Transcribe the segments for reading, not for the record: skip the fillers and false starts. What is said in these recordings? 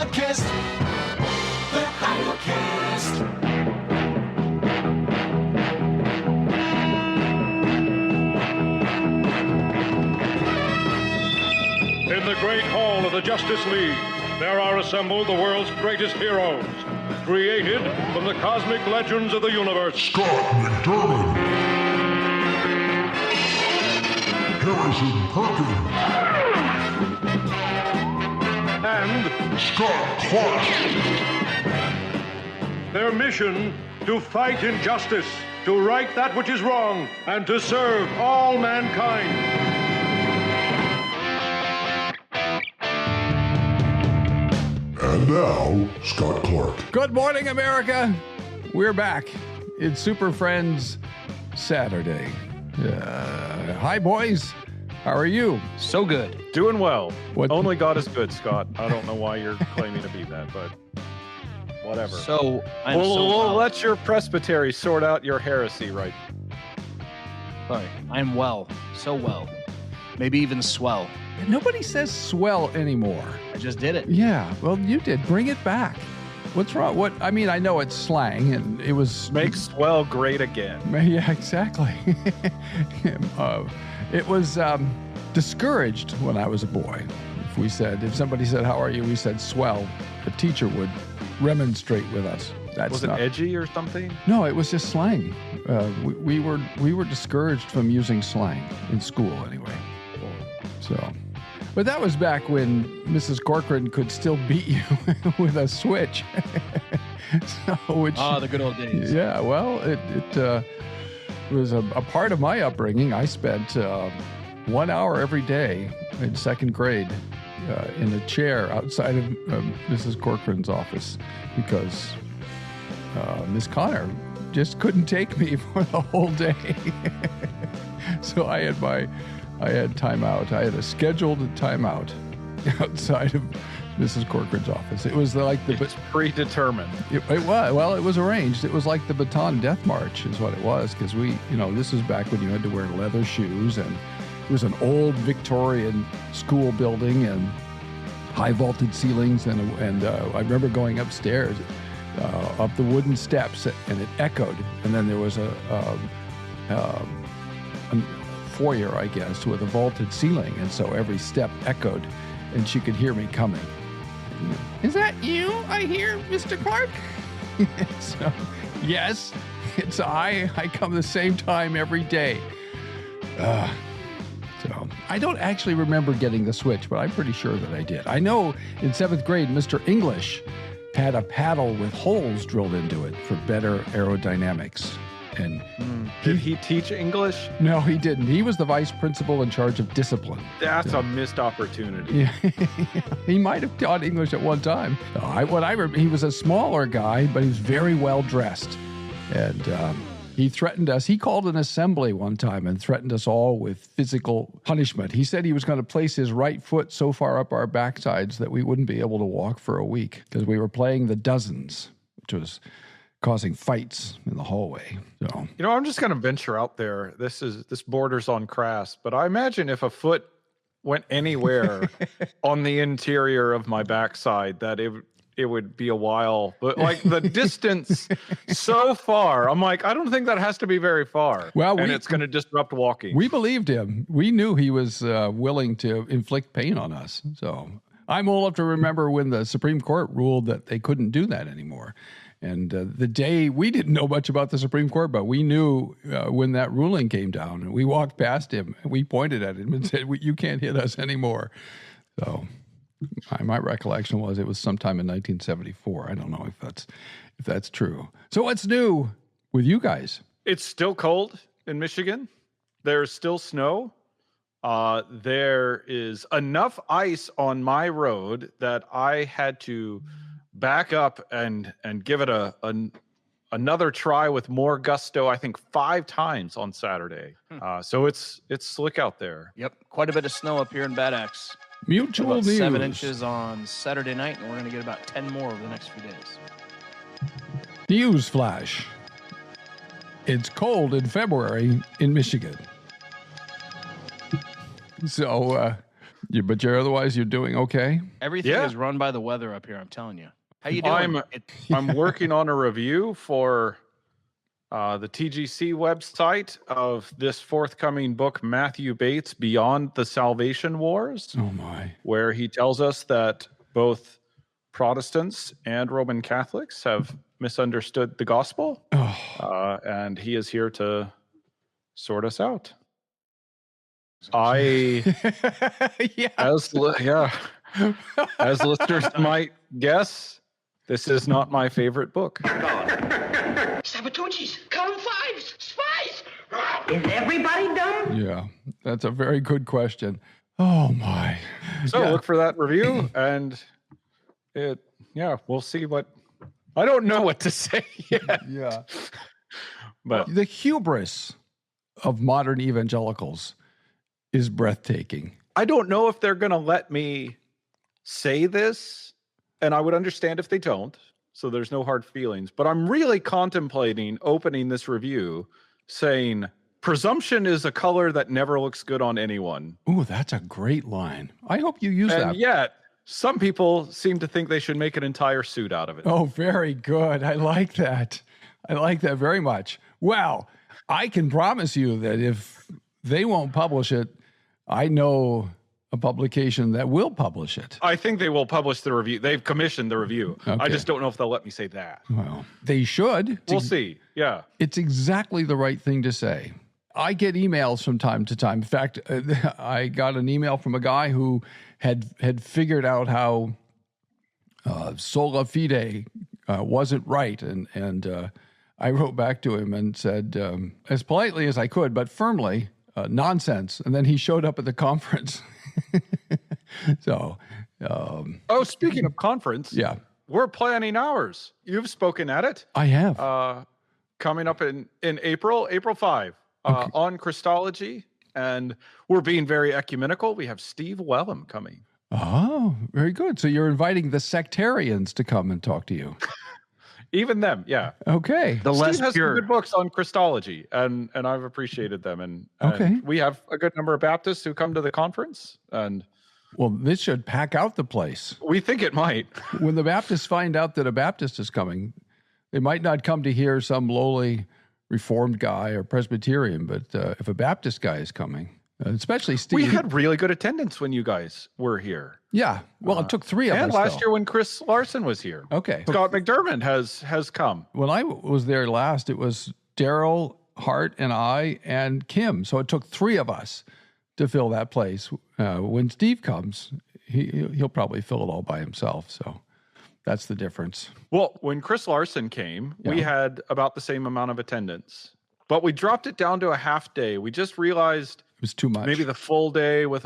podcast. The Paedobaptism. In the great hall of the Justice League, there are assembled the world's greatest heroes, created from the cosmic legends of the universe. Scott McDermott, Harrison Perkins, And Scott Clark. their mission to fight injustice, to right that which is wrong, and to serve all mankind. And now, Scott Clark. Good morning, America. We're back. It's Superfriends Saturday. Hi, boys. How are you? So good. Doing well. What- Only God is good, Scott. I don't know why you're claiming to be that, but whatever. So I'm we'll so well. let your presbytery sort out your heresy, right? Sorry, I'm well. So well. Maybe even swell. Nobody says swell anymore. I just did it. Yeah, well, you did. Bring it back. What's wrong? What? I mean, I know it's slang, and it was... Make swell great again. Yeah, exactly. It was discouraged when I was a boy. If somebody said, "How are you?" we said swell, the teacher would remonstrate with us. That's Was it not edgy or something? No, it was just slang. We were discouraged from using slang in school anyway. So, but that was back when Mrs. Corcoran could still beat you with a switch. The good old days. Yeah, well, it was a part of my upbringing. I spent 1 hour every day in second grade in a chair outside of Mrs. Corcoran's office because Miss Connor just couldn't take me for the whole day. So I had timeout. I had a scheduled timeout outside of Mrs. Corcoran's office. It was like It's predetermined. it was. Well, it was arranged. It was like the Baton Death March is what it was, because this was back when you had to wear leather shoes, and it was an old Victorian school building and high vaulted ceilings, and I remember going upstairs up the wooden steps, and it echoed, and then there was a foyer, I guess, with a vaulted ceiling, and so every step echoed, and she could hear me coming. Is that you? I hear, Mr. Clark. So, yes, it's I. I come the same time every day. So I don't actually remember getting the switch, but I'm pretty sure that I did. I know in 7th grade, Mr. English had a paddle with holes drilled into it for better aerodynamics. And Did he teach English? no, he didn't. He was the vice principal in charge of discipline. That's a missed opportunity. Yeah, he might have taught English at one time. He was a smaller guy, but he was very well dressed, and he threatened us. He called an assembly one time and threatened us all with physical punishment. He said he was going to place his right foot so far up our backsides that we wouldn't be able to walk for a week because we were playing the dozens, which was causing fights in the hallway. So I'm just going to venture out there. This borders on crass, but I imagine if a foot went anywhere on the interior of my backside, that it would be a while. But like the distance so far, I'm like, I don't think that has to be very far. Well, and it's going to disrupt walking. we believed him. We knew he was willing to inflict pain on us. So I'm old enough to remember when the Supreme Court ruled that they couldn't do that anymore. And the day, we didn't know much about the Supreme Court, but we knew when that ruling came down, and we walked past him, and we pointed at him and said, "You can't hit us anymore." So my recollection was it was sometime in 1974. I don't know if that's true. So what's new with you guys? It's still cold in Michigan. There's still snow. There is enough ice on my road that I had to back up and give it another try with more gusto. I think 5 times on Saturday. So it's slick out there. Yep. Quite a bit of snow up here in Bad Axe. Mutual About news. 7 inches on Saturday night, and we're going to get about 10 more over the next few days. News flash. It's cold in February in Michigan. So But otherwise you're doing okay. Everything Yeah. is run by the weather up here. I'm telling you. How you doing? I'm working on a review for the TGC website of this forthcoming book, Matthew Bates, Beyond the Salvation Wars, Oh my. where he tells us that both Protestants and Roman Catholics have misunderstood the gospel, and he is here to sort us out. As listeners might guess, this is not my favorite book. Sabatucci's, column fives, spies. Is everybody dumb? Yeah, that's a very good question. Oh my. So look for that review, and we'll see what. I don't know what to say yet. Yeah. But The hubris of modern evangelicals is breathtaking. I don't know if they're going to let me say this, and I would understand if they don't. So there's no hard feelings. But I'm really contemplating opening this review saying, presumption is a color that never looks good on anyone. Ooh, that's a great line. I hope you use And that. yet, some people seem to think they should make an entire suit out of it. Oh, very good. I like that. I like that very much. Well, I can promise you that if they won't publish it, I know a publication that will publish it. I think they will publish the review. They've commissioned the review. I Okay. just don't know if they'll let me say that. Well, they should. We'll see. Yeah. It's exactly the right thing to say. I get emails from time to time. In fact, I got an email from a guy who had figured out how sola fide wasn't right, and I wrote back to him and said, as politely as I could, but firmly, nonsense. And then he showed up at the conference. So, Speaking of conference, yeah, we're planning ours. You've spoken at it. I have. Coming up in April 5, on Christology, and we're being very ecumenical. We have Steve Wellham coming. Oh, very good. So you're inviting the sectarians to come and talk to you. Even them, yeah. Okay. The less Steve has some pure. good books on Christology, and I've appreciated them. And Okay. we have a good number of Baptists who come to the conference, and Well, this should pack out the place. we think it might. When the Baptists find out that a Baptist is coming, they might not come to hear some lowly Reformed guy or Presbyterian, but if a Baptist guy is coming, especially Steve. We had really good attendance when you guys were here. Yeah. Well, it took three of And us. last though. year when Chris Larson was here. Okay. Scott McDermott has come. When I was there last, it was Daryl, Hart, and I, and Kim. So it took three of us to fill that place. When Steve comes, he'll probably fill it all by himself. So that's the difference. Well, when Chris Larson came, we Yeah. had about the same amount of attendance, but we dropped it down to a half day. We just realized It was too much. maybe the full day with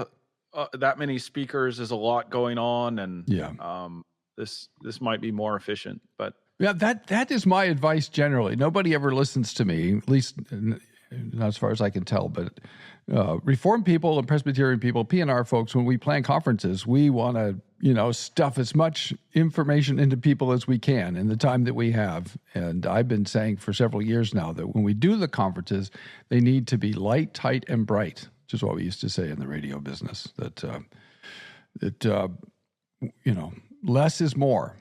that many speakers is a lot going on, and Yeah. this might be more efficient. But Yeah, that is my advice generally. Nobody ever listens to me, at least not as far as I can tell. But Reformed people and Presbyterian people, P&R folks, when we plan conferences, we want to stuff as much information into people as we can in the time that we have. And I've been saying for several years now that when we do the conferences, they need to be light, tight, and bright, which is what we used to say in the radio business. That less is more.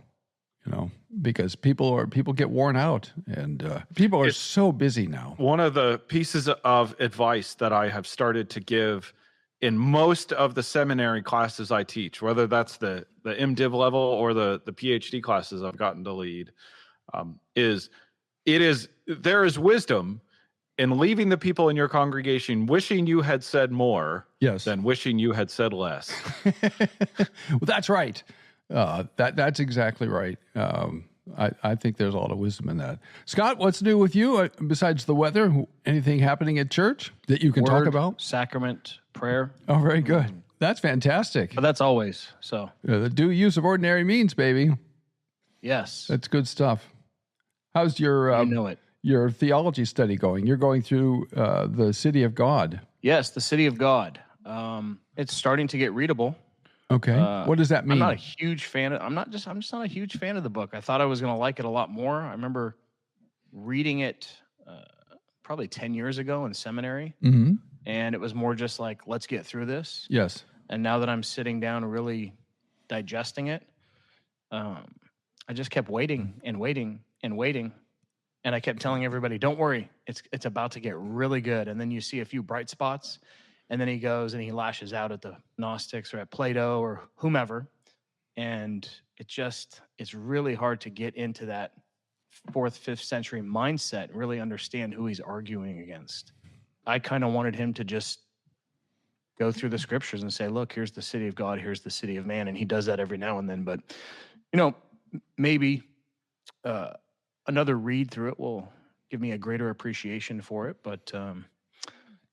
Because people get worn out, and people are so busy now. one of the pieces of advice that I have started to give in most of the seminary classes I teach, whether that's the MDiv level or the PhD classes I've gotten to lead, is there is wisdom in leaving the people in your congregation wishing you had said more Yes. than wishing you had said less. Well, that's right. That's exactly right. I think there's a lot of wisdom in that. Scott, what's new with you besides the weather? Anything happening at church that you can talk Word, about? Sacrament, prayer. Oh, very good. That's fantastic. But that's always so. The due use of ordinary means, baby. Yes. That's good stuff. How's your you know it. your theology study going? You're going through the City of God. Yes, the City of God. It's starting to get readable. Okay. What does that mean? I'm not a huge fan of. I'm just not a huge fan of the book. I thought I was going to like it a lot more. I remember reading it probably 10 years ago in seminary, Mm-hmm. and it was more just like, let's get through this. Yes. And now that I'm sitting down really digesting it, I just kept waiting and waiting and waiting. And I kept telling everybody, don't worry, it's about to get really good. And then you see a few bright spots. And then he goes and he lashes out at the Gnostics or at Plato or whomever. And it's really hard to get into that 4th, 5th century mindset and really understand who he's arguing against. I kind of wanted him to just go through the scriptures and say, look, here's the city of God, here's the city of man. And he does that every now and then. But, maybe another read through it will give me a greater appreciation for it. But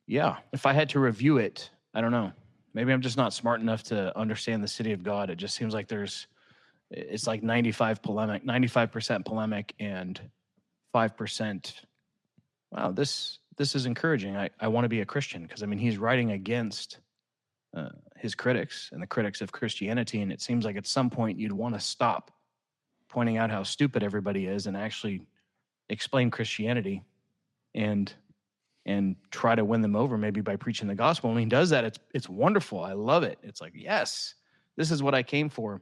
yeah, if I had to review it, I don't know. Maybe I'm just not smart enough to understand the city of God. It just seems like it's like 95% polemic and 5%. Wow, this is encouraging. I want to be a Christian because, he's writing against his critics and the critics of Christianity. And it seems like at some point you'd want to stop pointing out how stupid everybody is and actually explain Christianity and try to win them over maybe by preaching the gospel. And when he does that, it's wonderful. I love it. It's like, yes, this is what I came for.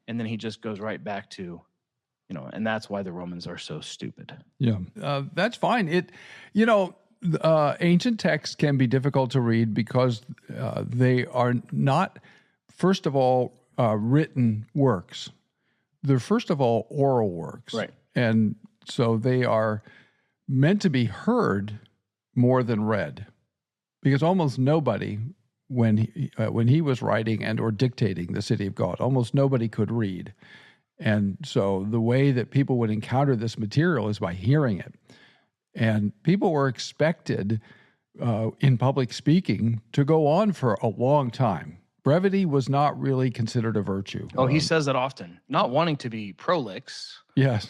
And then he just goes right back to, and that's why the Romans are so stupid. Yeah, that's fine. Ancient texts can be difficult to read because they are not, first of all, written works. They're first of all oral works. Right. And so they are meant to be heard more than read, because almost nobody, when he was writing and or dictating the city of God, almost nobody could read. And so the way that people would encounter this material is by hearing it. And people were expected in public speaking to go on for a long time. Brevity was not really considered a virtue. Oh, he says that often, not wanting to be prolix. Yes.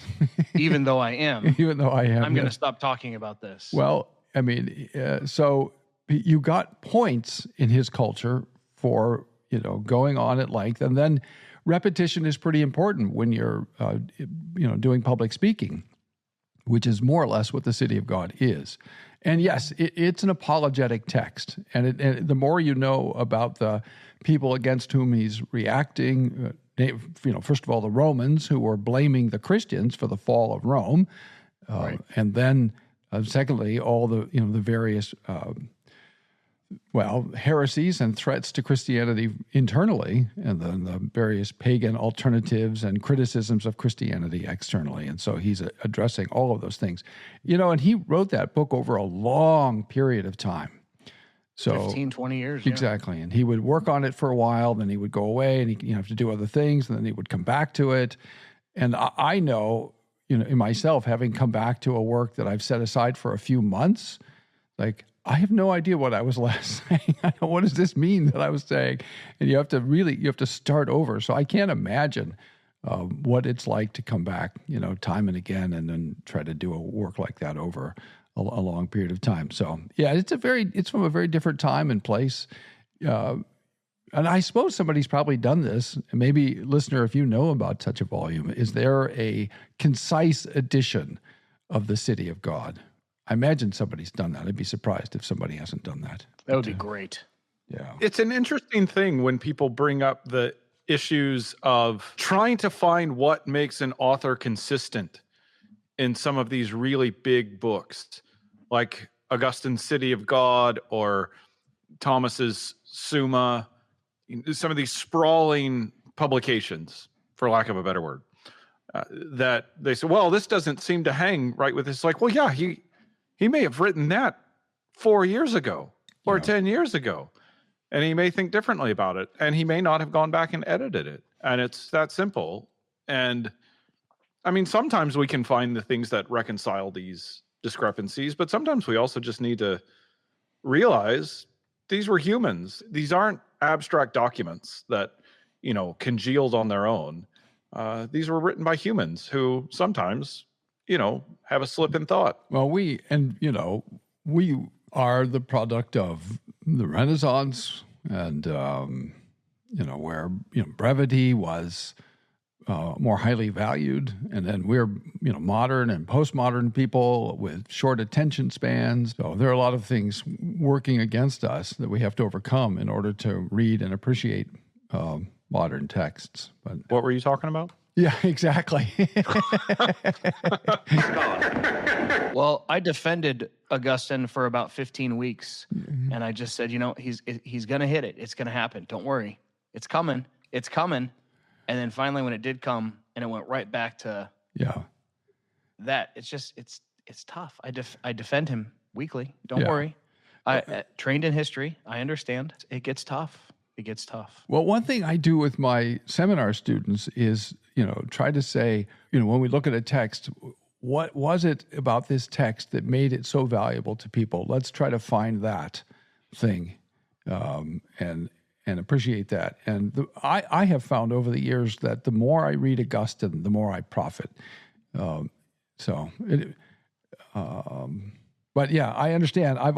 Even though I am. Even though I am. I'm going to stop talking about this. Well, so you got points in his culture for, going on at length. And then repetition is pretty important when you're, doing public speaking, which is more or less what the city of God is. And yes, it's an apologetic text. And the more you know about the people against whom he's reacting, first of all, the Romans, who were blaming the Christians for the fall of Rome. Right. And then secondly, all the, the various, heresies and threats to Christianity internally, and then the various pagan alternatives and criticisms of Christianity externally. And so he's addressing all of those things, and he wrote that book over a long period of time. So 15, 20 years. Exactly. Yeah. And he would work on it for a while, then he would go away and he'd have to do other things, and then he would come back to it. And I know, in myself, having come back to a work that I've set aside for a few months, like, I have no idea what I was last saying. I know, what does this mean that I was saying? And you have to start over. So I can't imagine what it's like to come back, time and again, and then try to do a work like that over a long period of time. So yeah, it's from a very different time and place. And I suppose somebody's probably done this. Maybe, listener, if you know about such a volume, is there a concise edition of the City of God? I imagine somebody's done that. I'd be surprised if somebody hasn't done that. That would be great. Yeah. It's an interesting thing when people bring up the issues of trying to find what makes an author consistent in some of these really big books, like Augustine's City of God or Thomas's Summa, some of these sprawling publications, for lack of a better word, that they say, well, this doesn't seem to hang right with this. Like, well, yeah, he may have written that 4 years ago or 10 years ago, and he may think differently about it, and he may not have gone back and edited it. And it's that simple. And sometimes we can find the things that reconcile these discrepancies, but sometimes we also just need to realize these were humans. These aren't abstract documents that, congealed on their own. These were written by humans who sometimes, have a slip in thought. Well, we are the product of the Renaissance, and where brevity was more highly valued, and then we're modern and postmodern people with short attention spans. So there are a lot of things working against us that we have to overcome in order to read and appreciate modern texts. But What were you talking about? yeah, exactly. Well, I defended Augustine for about 15 weeks, and I just said, he's going to hit it. It's going to happen. Don't worry. It's coming. It's coming. And then finally, when it did come, and it went right back to that, it's tough. I defend him weekly. Don't worry. I trained in history. I understand. It gets tough. It gets tough. Well, one thing I do with my seminar students is, try to say, when we look at a text, what was it about this text that made it so valuable to people? Let's try to find that thing and appreciate that. And I have found over the years that the more I read Augustine, the more I profit. But yeah, I understand. I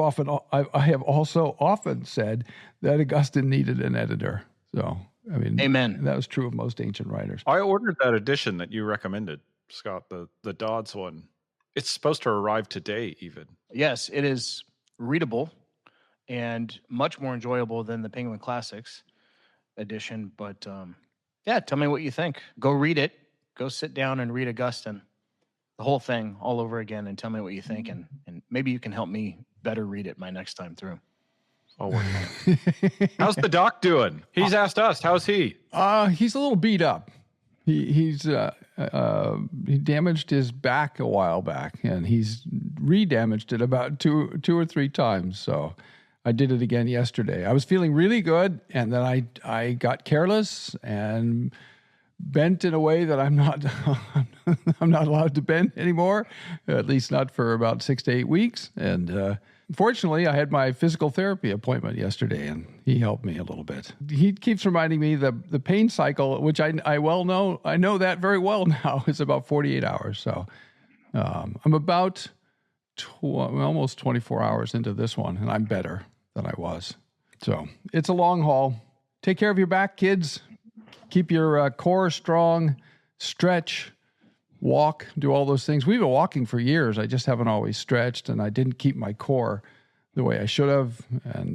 have also often said that Augustine needed an editor. So, I mean, amen. That was true of most ancient writers. I ordered that edition that you recommended, Scott, the Dodds one. It's supposed to arrive today, even. Yes, it is readable and much more enjoyable than the Penguin Classics edition. But tell me what you think. Go read it. Go sit down and read Augustine, the whole thing all over again, and tell me what you think. And maybe you can help me better read it my next time through. I'll work on it. How's the doc doing? He's asked us. How's he? He's a little beat up. He damaged his back a while back, and he's re-damaged it about two or three times. So I did it again yesterday. I was feeling really good, and then I got careless and bent in a way that I'm not allowed to bend anymore, at least not for about 6 to 8 weeks. And fortunately, I had my physical therapy appointment yesterday, and he helped me a little bit. He keeps reminding me the pain cycle, which I know that very well now, is about 48 hours. So I'm about almost 24 hours into this one, and I'm better than I was. So it's a long haul. Take care of your back, kids. Keep your core strong, stretch, walk, do all those things. We've been walking for years. I just haven't always stretched, and I didn't keep my core the way I should have. And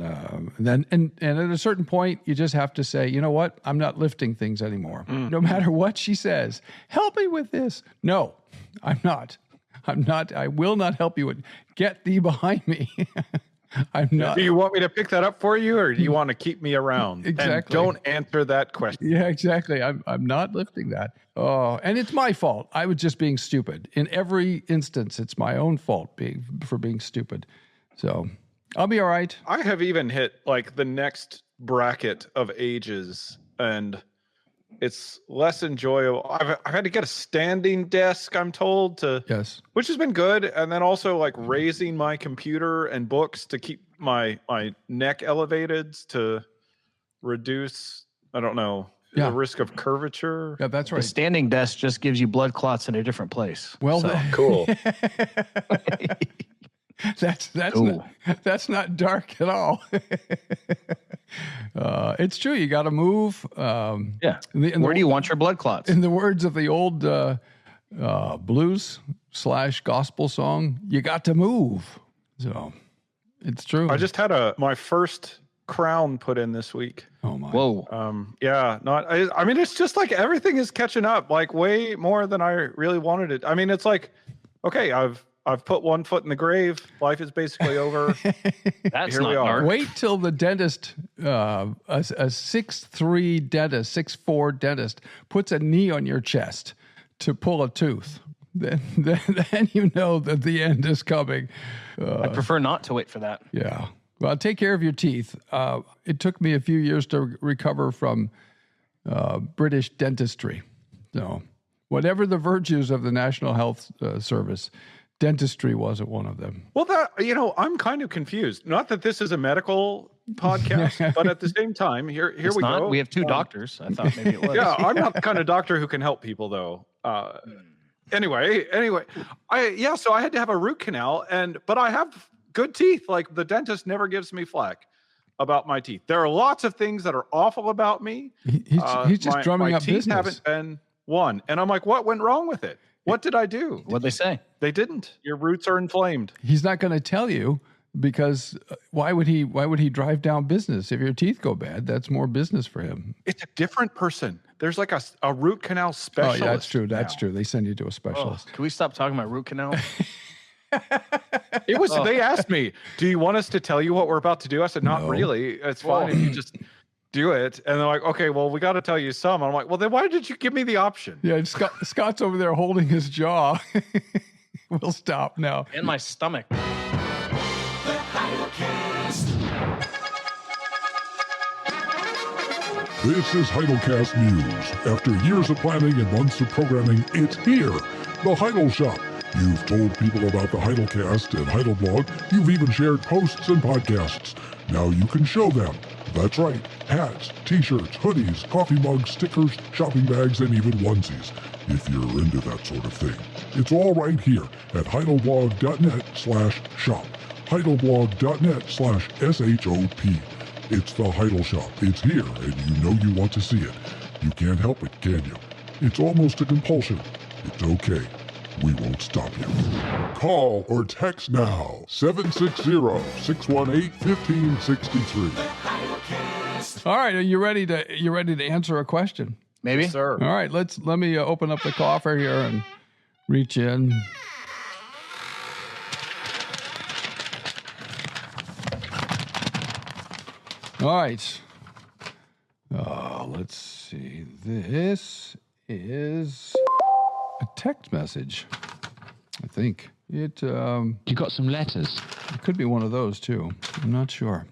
then at a certain point, you just have to say, you know what? I'm not lifting things anymore. No matter what she says, help me with this. No, I'm not. I will not help you. Get thee behind me. I'm not. Do you want me to pick that up for you, or do you want to keep me around? Exactly. And don't answer that question. Yeah, exactly. I'm not lifting that. Oh, and it's my fault. I was just being stupid. In every instance, it's my own fault for being stupid. So I'll be all right. I have even hit like the next bracket of ages, and it's less enjoyable. I've had to get a standing desk, I'm told, which has been good. And then also like raising my computer and books to keep my neck elevated to reduce, the risk of curvature. Yeah, that's right. The standing desk just gives you blood clots in a different place. Well, cool. That's not dark at all. It's true. You got to move. Where do you want your blood clots? In the words of the old blues/gospel song, you got to move. So it's true. I just had my first crown put in this week. Oh my. Whoa. I mean, it's just like everything is catching up, like way more than I really wanted it. I mean, it's like, okay, I've put one foot in the grave. Life is basically over. That's Here not we are. dark. Wait till the dentist, a 6'3" dentist, 6'4" dentist, puts a knee on your chest to pull a tooth. Then you know that the end is coming. I prefer not to wait for that. Yeah. Well, take care of your teeth. It took me a few years to recover from British dentistry. So whatever the virtues of the National Health Service, dentistry wasn't one of them. Well, I'm kind of confused. Not that this is a medical podcast, but at the same time, here we go. We have two doctors. I thought maybe it was. Yeah, I'm not the kind of doctor who can help people, though. Anyway, so I had to have a root canal, but I have good teeth. Like the dentist never gives me flack about my teeth. There are lots of things that are awful about me. He's just drumming my up teeth business. haven't been one. And I'm like, what went wrong with it? What did I do? What'd they say? They didn't. Your roots are inflamed. He's not going to tell you because why would he drive down business? If your teeth go bad, that's more business for him. It's a different person. There's like a root canal Oh, specialist. yeah, that's true. That's now. true. They send you to a Oh, specialist. can we stop talking about root canal? It was. They asked me, "Do you want us to tell you what we're about to do?" I said, "Not No. really. It's fine if you just do it." And they're like, "Okay, well, we got to tell you some." I'm like, "Well, then why did you give me the option?" Yeah, Scott's over there holding his jaw. We'll stop now. In my stomach. The Heidelcast. This is Heidelcast News. After years of planning and months of programming, it's here. The Heidel Shop. You've told people about the Heidelcast and Heidelblog. You've even shared posts and podcasts. Now you can show them. That's right. Hats, t-shirts, hoodies, coffee mugs, stickers, shopping bags, and even onesies. If you're into that sort of thing. It's all right here at heidelblog.net/shop. heidelblog.net/SHOP. It's the Heidel Shop. It's here, and you know you want to see it. You can't help it, can you? It's almost a compulsion. It's okay. We won't stop you. Call or text now. 760-618-1563. The Heidelcast. All right, are you ready to answer a question? Maybe? Sir. All right, let me open up the coffer here and reach in. All right. Let's see. This is a text message. I think it. You got some letters. It could be one of those too. I'm not sure.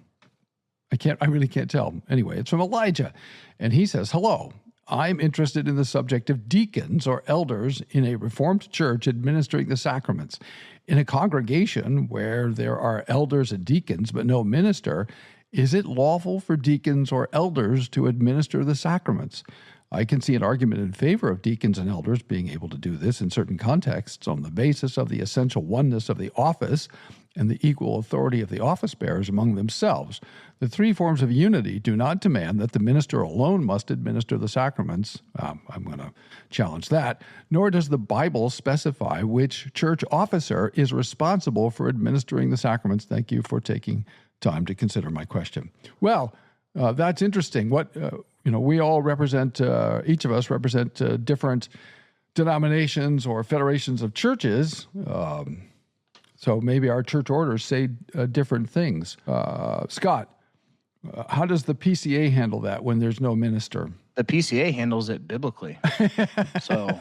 I really can't tell. Anyway, it's from Elijah, and he says, "Hello. I'm interested in the subject of deacons or elders in a Reformed church administering the sacraments. In a congregation where there are elders and deacons but no minister, is it lawful for deacons or elders to administer the sacraments? I can see an argument in favor of deacons and elders being able to do this in certain contexts on the basis of the essential oneness of the office and the equal authority of the office bearers among themselves. The three forms of unity do not demand that the minister alone must administer the sacraments. I'm going to challenge that. Nor does the Bible specify which church officer is responsible for administering the sacraments. Thank you for taking time to consider my question." Well, that's interesting. What we all represent. Each of us represent different denominations or federations of churches. So maybe our church orders say different things. Scott, how does the PCA handle that when there's no minister? The PCA handles it biblically. So,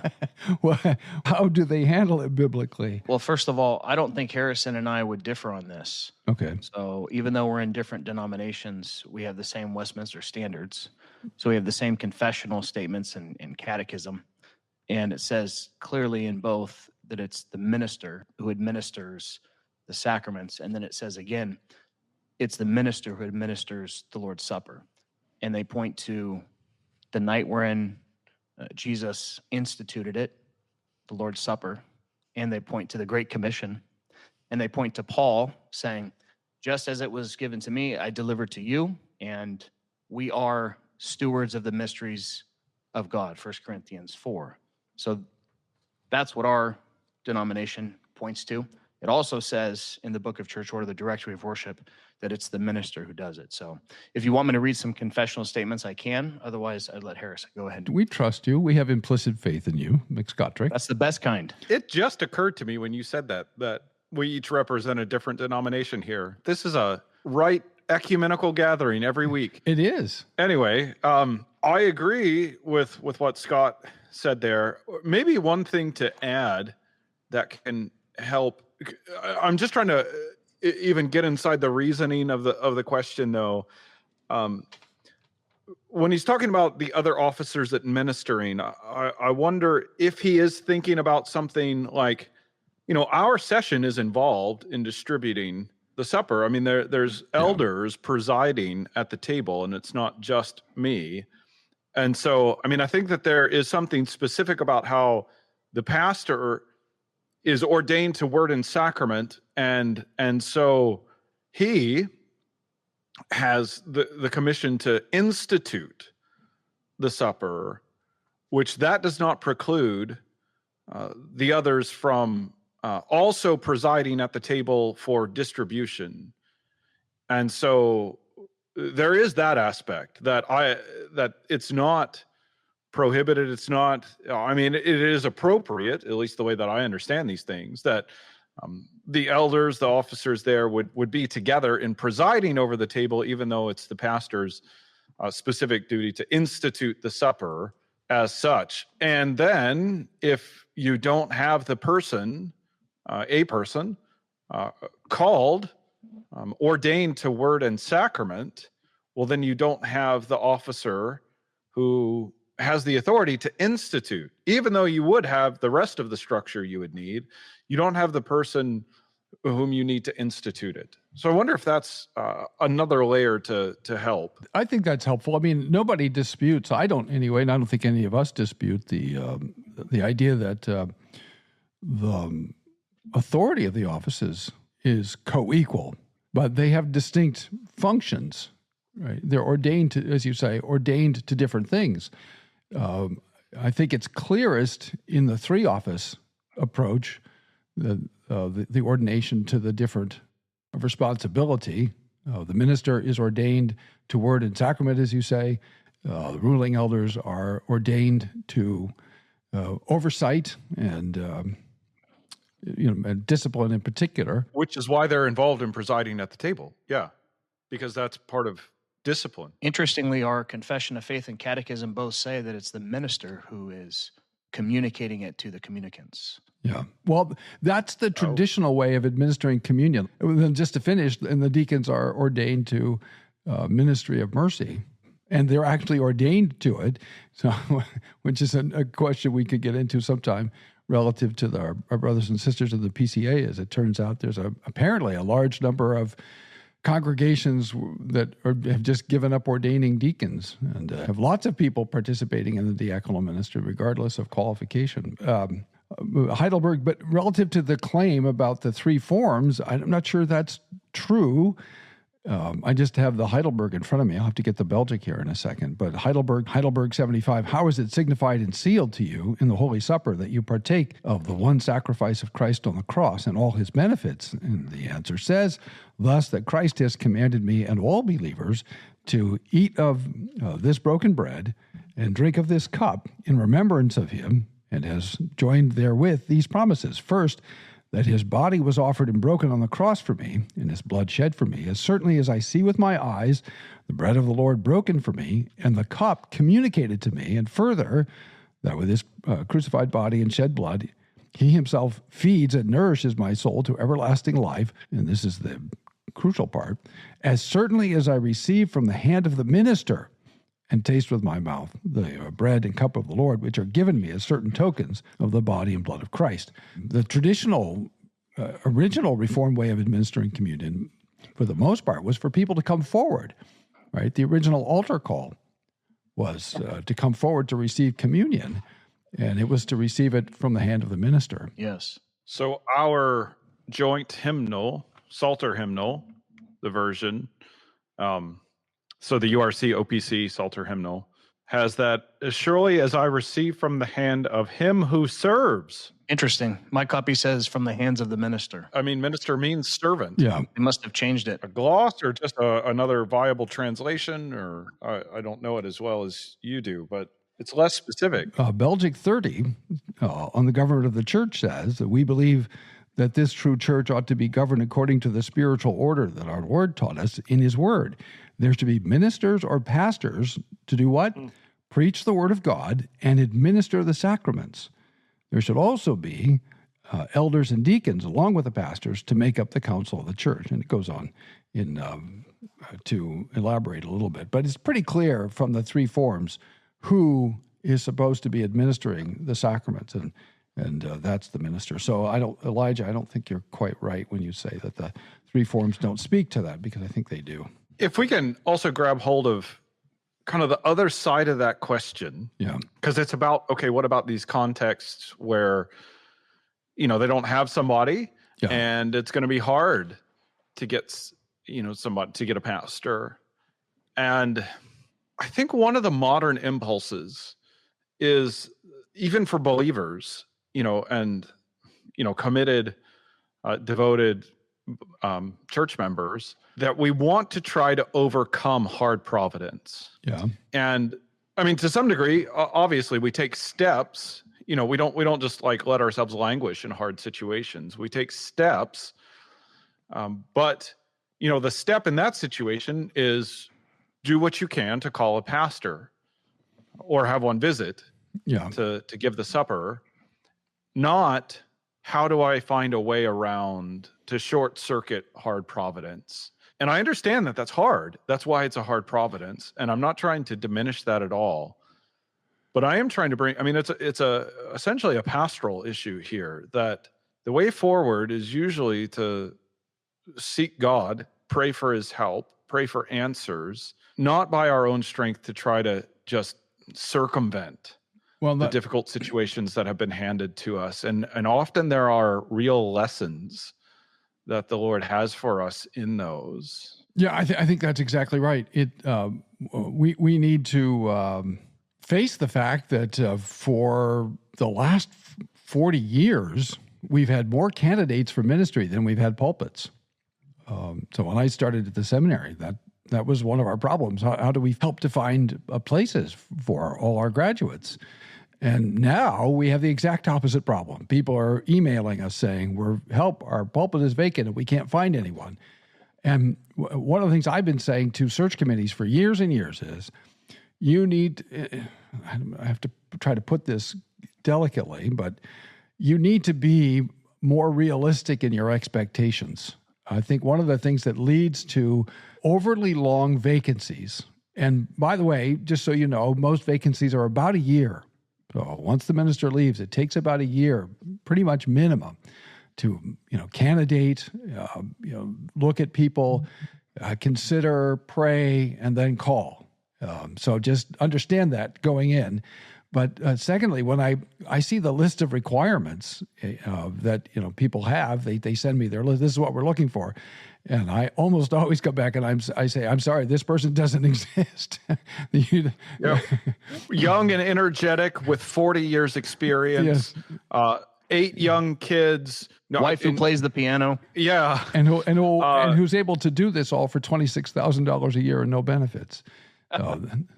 Well, how do they handle it biblically? well, first of all, I don't think Harrison and I would differ on this. Okay. So even though we're in different denominations, we have the same Westminster standards. So we have the same confessional statements and catechism. And it says clearly in both that it's the minister who administers the sacraments. And then it says again, it's the minister who administers the Lord's Supper. And they point to the night wherein Jesus instituted it, the Lord's Supper. And they point to the Great Commission. And they point to Paul saying, just as it was given to me, I delivered to you. And we are stewards of the mysteries of God, 1 Corinthians 4. So that's what our denomination points to. It also says in the book of Church Order, the Directory of Worship, that it's the minister who does it. So if you want me to read some confessional statements, I can. Otherwise, I'd let Harrison go ahead. We trust you. We have implicit faith in you, McScottrick. That's the best kind. It just occurred to me when you said that we each represent a different denomination here. This is a right ecumenical gathering every week. It is. Anyway, I agree with what Scott said there. Maybe one thing to add that can help. I'm just trying to even get inside the reasoning of the question, though. When he's talking about the other officers administering, I wonder if he is thinking about something like, our session is involved in distributing the supper. I mean, there's elders presiding at the table, and it's not just me. And so, I mean, I think that there is something specific about how the pastor is ordained to word and sacrament, and so he has the commission to institute the supper, which that does not preclude the others from also presiding at the table for distribution. And so there is that aspect that it's not prohibited. It's not, I mean, it is appropriate, at least the way that I understand these things, that the elders, the officers there would be together in presiding over the table, even though it's the pastor's specific duty to institute the supper as such. And then if you don't have the person, a person called, ordained to word and sacrament, well, then you don't have the officer who has the authority to institute. Even though you would have the rest of the structure you would need, you don't have the person whom you need to institute it. So I wonder if that's another layer to help. I think that's helpful. I mean, nobody disputes, I don't anyway, and I don't think any of us dispute the idea that the authority of the offices is co-equal, but they have distinct functions, right? They're ordained to, as you say, ordained to different things. I think it's clearest in the three office approach, the ordination to the different responsibility. The minister is ordained to word and sacrament, as you say. The ruling elders are ordained to oversight and and discipline in particular. Which is why they're involved in presiding at the table. Yeah, because that's part of discipline. Interestingly, our confession of faith and catechism both say that it's the minister who is communicating it to the communicants. Yeah. Well, that's the traditional way of administering communion. And then just to finish, and the deacons are ordained to ministry of mercy, and they're actually ordained to it. So, which is a question we could get into sometime relative to our brothers and sisters of the PCA. As it turns out, there's apparently a large number of congregations that have just given up ordaining deacons and have lots of people participating in the diaconal ministry, regardless of qualification. Heidelberg, but relative to the claim about the three forms, I'm not sure that's true. I just have the Heidelberg in front of me. I'll have to get the Belgic here in a second. But Heidelberg 75, how is it signified and sealed to you in the Holy Supper that you partake of the one sacrifice of Christ on the cross and all his benefits? And the answer says, thus that Christ has commanded me and all believers to eat of this broken bread and drink of this cup in remembrance of him, and has joined therewith these promises. First, that his body was offered and broken on the cross for me, and his blood shed for me, as certainly as I see with my eyes the bread of the Lord broken for me, and the cup communicated to me, and further, that with his crucified body and shed blood, he himself feeds and nourishes my soul to everlasting life, and this is the crucial part, as certainly as I receive from the hand of the minister and taste with my mouth the bread and cup of the Lord, which are given me as certain tokens of the body and blood of Christ. The traditional, original Reformed way of administering communion, for the most part, was for people to come forward, right? The original altar call was to come forward to receive communion, and it was to receive it from the hand of the minister. Yes. So our joint hymnal, Psalter hymnal, the version, so the URC OPC Psalter hymnal has that, as surely as I receive from the hand of him who serves. Interesting. My copy says from the hands of the minister. I mean, minister means servant. Yeah. They must have changed it. A gloss or just another viable translation, or I don't know it as well as you do, but it's less specific. Belgic 30 on the government of the church says that we believe that this true church ought to be governed according to the spiritual order that our Lord taught us in his word. There's to be ministers or pastors to do what? Preach the word of God and administer the sacraments. There should also be elders and deacons along with the pastors to make up the council of the church. And it goes on to elaborate a little bit. But it's pretty clear from the three forms who is supposed to be administering the sacraments, and that's the minister. So Elijah, I don't think you're quite right when you say that the three forms don't speak to that, because I think they do. If we can also grab hold of kind of the other side of that question. Yeah. Because it's about, okay, what about these contexts where, they don't have somebody and it's going to be hard to get, somebody to get a pastor. And I think one of the modern impulses is even for believers, and committed, devoted church members, that we want to try to overcome hard providence. Yeah. And I mean, to some degree, obviously, we take steps. We don't just like let ourselves languish in hard situations. We take steps, but the step in that situation is do what you can to call a pastor or have one visit. Yeah. To give the supper, not how do I find a way around to short circuit hard providence. And I understand that that's hard. That's why it's a hard providence. And I'm not trying to diminish that at all. But I am trying to bring, it's essentially a pastoral issue here, that the way forward is usually to seek God, pray for his help, pray for answers, not by our own strength to try to just circumvent the difficult situations that have been handed to us. And often there are real lessons that the Lord has for us in those. Yeah, I think that's exactly right. We need to face the fact that for the last 40 years, we've had more candidates for ministry than we've had pulpits. So when I started at the seminary, that was one of our problems. How do we help to find places for all our graduates? And now we have the exact opposite problem. People are emailing us saying, our pulpit is vacant and we can't find anyone. And one of the things I've been saying to search committees for years and years is, you need, I have to try to put this delicately, but you need to be more realistic in your expectations. I think one of the things that leads to overly long vacancies, and by the way, just so you know, most vacancies are about a year. So once the minister leaves, it takes about a year, pretty much minimum, to candidate, look at people, consider, pray, and then call. So just understand that going in. But secondly, when I see the list of requirements that people have, they send me their list. This is what we're looking for, and I almost always come back and I say, I'm sorry, this person doesn't exist. Young and energetic with 40 years experience, yes. 8 young kids, wife who plays the piano, yeah, and who's able to do this all for $26,000 a year and no benefits.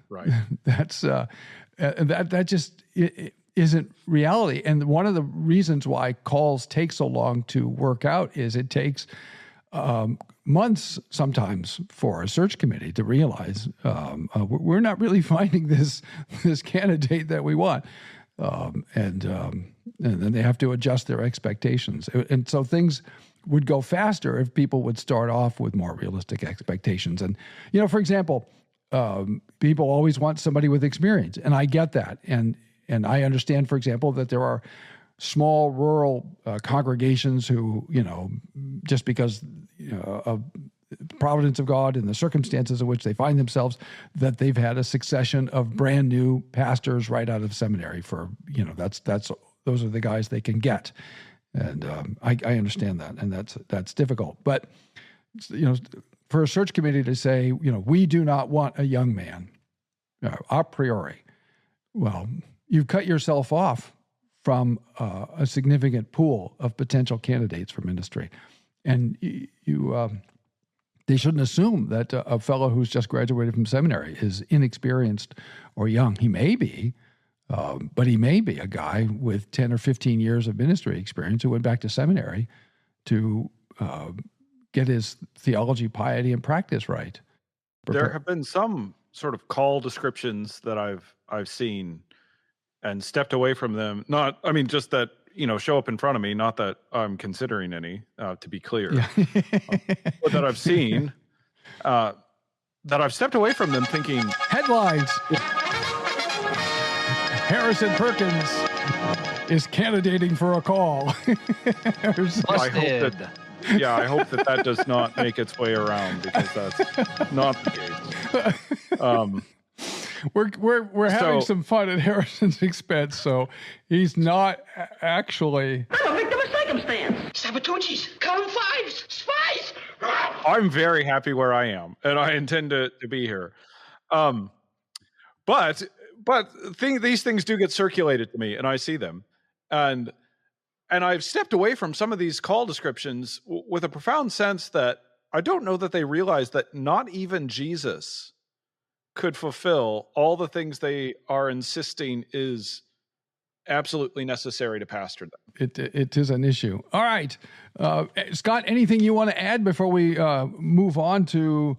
Right. That's that just isn't reality. And one of the reasons why calls take so long to work out is it takes months sometimes for a search committee to realize we're not really finding this candidate that we want, and then they have to adjust their expectations. And so things would go faster if people would start off with more realistic expectations. And for example, people always want somebody with experience, and I get that. And I understand, for example, that there are small rural congregations who, just because of providence of God and the circumstances in which they find themselves, that they've had a succession of brand new pastors right out of seminary for, those are the guys they can get. And I understand that, and that's difficult. But, for a search committee to say, we do not want a young man, a priori, well, you've cut yourself off from a significant pool of potential candidates for ministry. And they shouldn't assume that a fellow who's just graduated from seminary is inexperienced or young. He may be, but he may be a guy with 10 or 15 years of ministry experience who went back to seminary to get his theology, piety, and practice right. There have been some sort of call descriptions that I've seen and stepped away from them. Just that, show up in front of me, not that I'm considering any, to be clear, but that I've seen, that I've stepped away from them thinking. Headlines. Harrison Perkins is candidating for a call. I hope that does not make its way around, because that's not the case. We're having some fun at Harrison's expense, so he's not actually. I'm a victim of circumstance. Sabotages, column 5s, spies. I'm very happy where I am, and I intend to be here. But but these things do get circulated to me, and I see them, and I've stepped away from some of these call descriptions with a profound sense that I don't know that they realize that not even Jesus could fulfill all the things they are insisting is absolutely necessary to pastor them. It is an issue. All right, Scott, anything you want to add before we move on to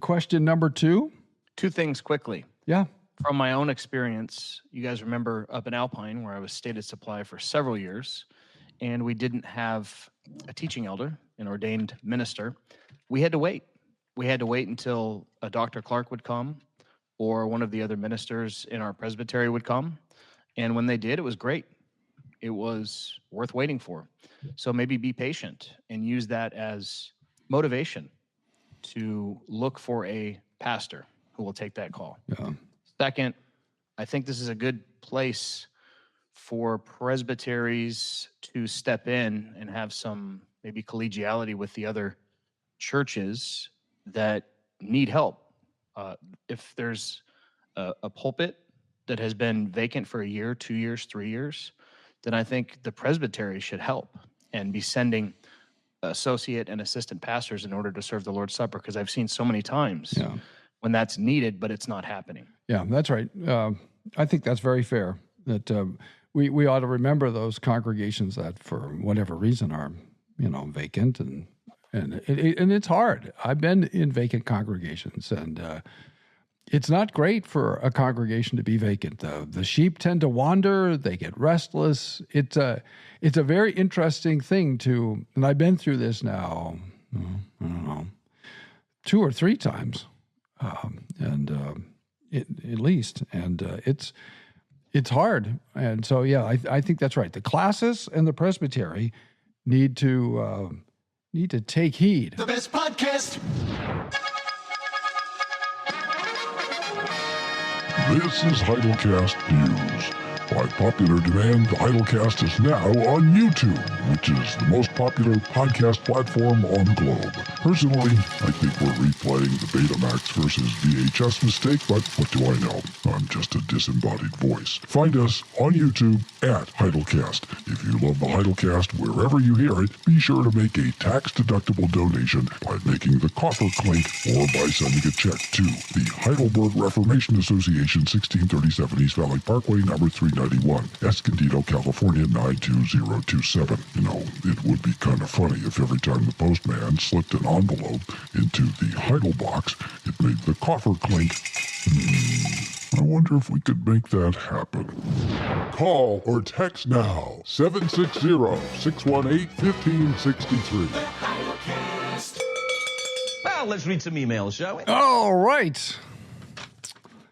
question number 2? 2 things quickly. Yeah. From my own experience, you guys remember up in Alpine where I was stated supply for several years, and we didn't have a teaching elder, an ordained minister. We had to wait. We had to wait until a Dr. Clark would come or one of the other ministers in our presbytery would come. And when they did, it was great. It was worth waiting for. So maybe be patient and use that as motivation to look for a pastor who will take that call. Yeah. Second, I think this is a good place for presbyteries to step in and have some maybe collegiality with the other churches that need help. If there's a pulpit that has been vacant for a year, 2 years, 3 years, then I think the presbytery should help and be sending associate and assistant pastors in order to serve the Lord's Supper, because I've seen so many times when that's needed, but it's not happening. Yeah, that's right. I think that's very fair. That we ought to remember those congregations that, for whatever reason, are vacant, and it's hard. I've been in vacant congregations, and it's not great for a congregation to be vacant. The sheep tend to wander; they get restless. It's a very interesting thing to, and I've been through this now. I don't know, 2 or 3 times, at least, and it's hard. And so, yeah, I think that's right. The classis and the presbytery need to take heed. The best podcast. This is Heidelcast News. By popular demand, the Heidelcast is now on YouTube, which is the most popular podcast platform on the globe. Personally, I think we're replaying the Betamax versus VHS mistake, but what do I know? I'm just a disembodied voice. Find us on YouTube at Heidelcast. If you love the Heidelcast wherever you hear it, be sure to make a tax-deductible donation by making the coffer clink or by sending a check to the Heidelberg Reformation Association, 1637 East Valley Parkway, number 391, Escondido, California, 92027. It would be kind of funny if every time the postman slipped an envelope into the Heidel box, it made the coffer clink. I wonder if we could make that happen. Call or text now, 760-618-1563. Well, let's read some emails, shall we? All right.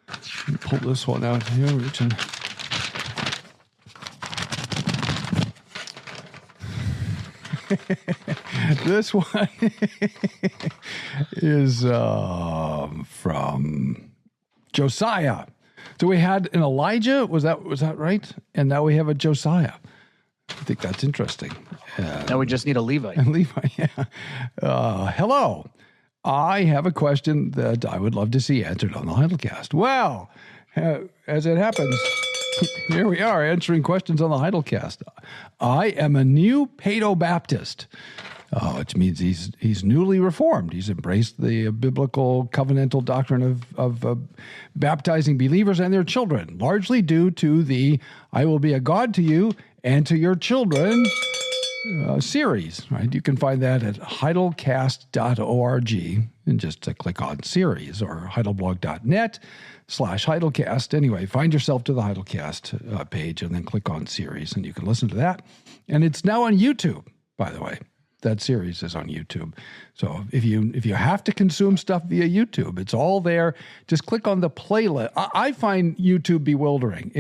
Let me pull this one out here, Richard. This one is from Josiah. So we had an Elijah, was that right? And now we have a Josiah. I think that's interesting. Now we just need a Levite. And Levi, yeah. Hello. I have a question that I would love to see answered on the Heidelcast. Well, as it happens, here we are answering questions on the Heidelcast. I am a new Paedobaptist, which means he's newly reformed. He's embraced the biblical covenantal doctrine of baptizing believers and their children, largely due to the I will be a God to you and to your children series, right? You can find that at heidelcast.org and just click on series, or heidelblog.net/Heidelcast. Anyway, find yourself to the Heidelcast page and then click on series and you can listen to that. And it's now on YouTube, by the way. That series is on YouTube. So if you have to consume stuff via YouTube, it's all there. Just click on the playlist. I find YouTube bewildering.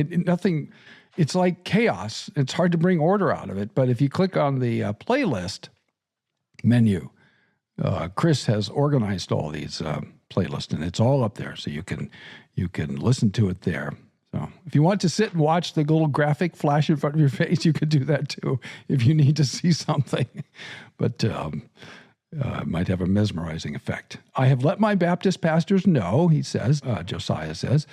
It's like chaos. It's hard to bring order out of it. But if you click on the playlist menu, Chris has organized all these playlists, and it's all up there, so you can listen to it there. So if you want to sit and watch the little graphic flash in front of your face, you could do that too if you need to see something. But it might have a mesmerizing effect. I have let my Baptist pastors know, he says, Josiah says,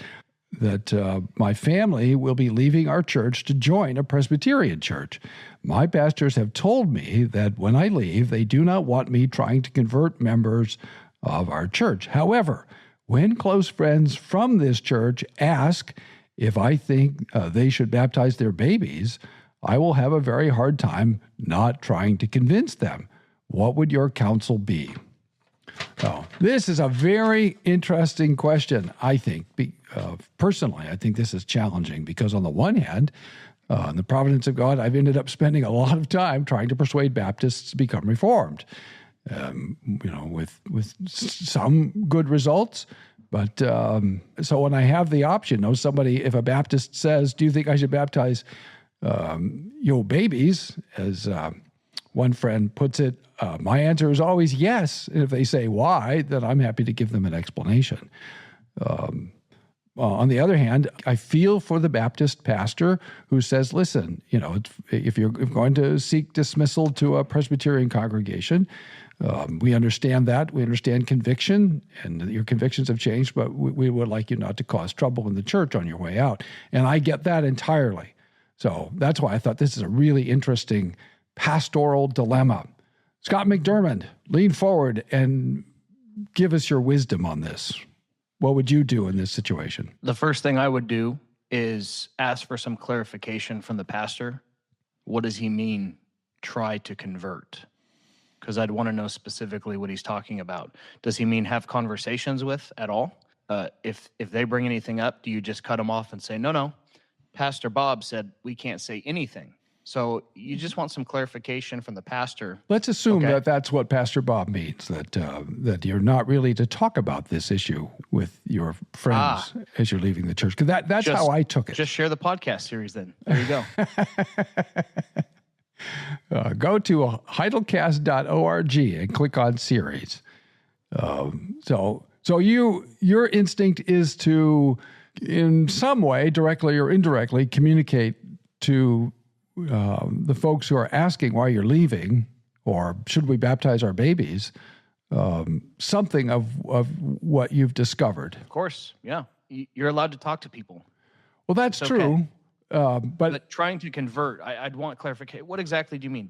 that my family will be leaving our church to join a Presbyterian church. My pastors have told me that when I leave, they do not want me trying to convert members of our church. However, when close friends from this church ask if I think they should baptize their babies, I will have a very hard time not trying to convince them. What would your counsel be? So this is a very interesting question, I think. Personally, I think this is challenging because on the one hand, in the providence of God, I've ended up spending a lot of time trying to persuade Baptists to become Reformed. With some good results. But so when I have the option, if a Baptist says, do you think I should baptize your babies, as one friend puts it, my answer is always yes. And if they say why, then I'm happy to give them an explanation. On the other hand, I feel for the Baptist pastor who says, listen, if you're going to seek dismissal to a Presbyterian congregation, we understand that. We understand conviction, and your convictions have changed, but we would like you not to cause trouble in the church on your way out. And I get that entirely. So that's why I thought this is a really interesting pastoral dilemma. Scott McDermott, lean forward and give us your wisdom on this. What would you do in this situation? The first thing I would do is ask for some clarification from the pastor. What does he mean, try to convert? Because I'd want to know specifically what he's talking about. Does he mean have conversations with at all? If they bring anything up, do you just cut them off and say, no, Pastor Bob said we can't say anything? So you just want some clarification from the pastor. Let's assume that that's what Pastor Bob means, that you're not really to talk about this issue with your friends as you're leaving the church. Because that's how I took it. Just share the podcast series then. There you go. Go to heidelcast.org and click on series. So your instinct is to, in some way, directly or indirectly, communicate to the folks who are asking why you're leaving, or should we baptize our babies, something of what you've discovered. Of course, yeah. You're allowed to talk to people. Well, that's true. But trying to convert, I'd want clarification. What exactly do you mean?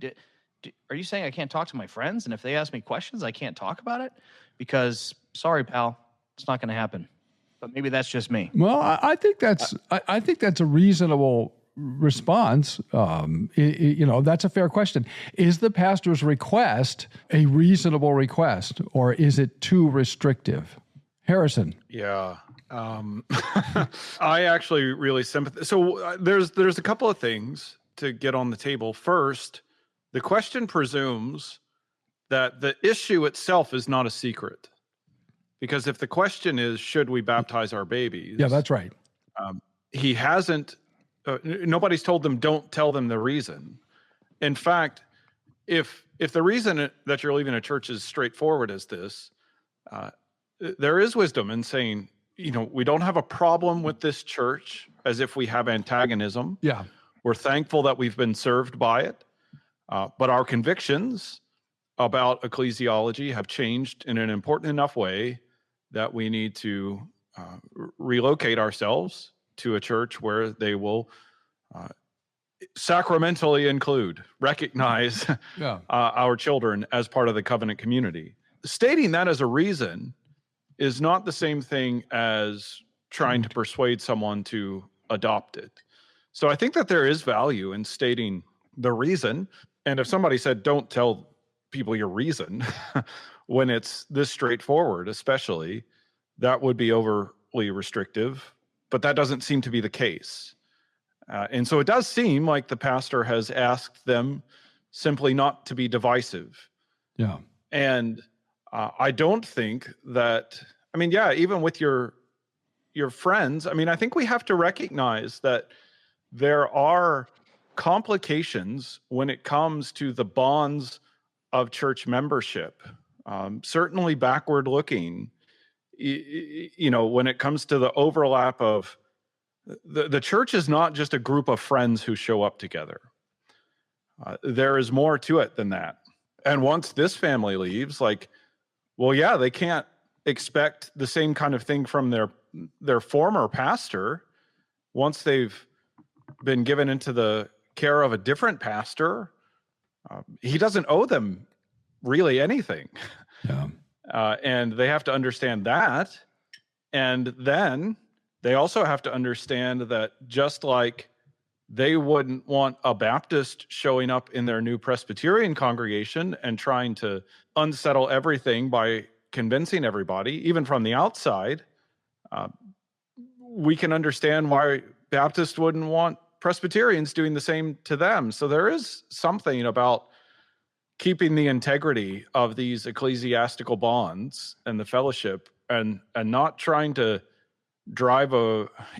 Are you saying I can't talk to my friends? And if they ask me questions, I can't talk about it? Because, sorry, pal, it's not going to happen. But maybe that's just me. Well, I think that's a reasonable response. That's a fair question. Is the pastor's request a reasonable request, or is it too restrictive? Harrison. Yeah. I actually really sympathize. So there's a couple of things to get on the table. First, the question presumes that the issue itself is not a secret. Because if the question is, should we baptize our babies? Yeah, that's right. He hasn't, nobody's told them, don't tell them the reason. In fact, if the reason that you're leaving a church is straightforward as this, there is wisdom in saying, we don't have a problem with this church as if we have antagonism. Yeah. We're thankful that we've been served by it. But our convictions about ecclesiology have changed in an important enough way that we need to relocate ourselves to a church where they will sacramentally recognize our children as part of the covenant community. Stating that as a reason is not the same thing as trying to persuade someone to adopt it. So I think that there is value in stating the reason. And if somebody said, don't tell people your reason, when it's this straightforward, especially, that would be overly restrictive. But that doesn't seem to be the case. And so it does seem like the pastor has asked them simply not to be divisive. Yeah. And I don't think that, even with your friends, I think we have to recognize that there are complications when it comes to the bonds of church membership. Certainly backward looking, when it comes to the overlap of the church is not just a group of friends who show up together. There is more to it than that. And once this family leaves, they can't expect the same kind of thing from their former pastor, once they've been given into the care of a different pastor, he doesn't owe them really anything. Yeah. And they have to understand that. And then they also have to understand that just like they wouldn't want a Baptist showing up in their new Presbyterian congregation and trying to unsettle everything by convincing everybody, even from the outside, we can understand why Baptists wouldn't want Presbyterians doing the same to them. So there is something about keeping the integrity of these ecclesiastical bonds and the fellowship, and not trying to drive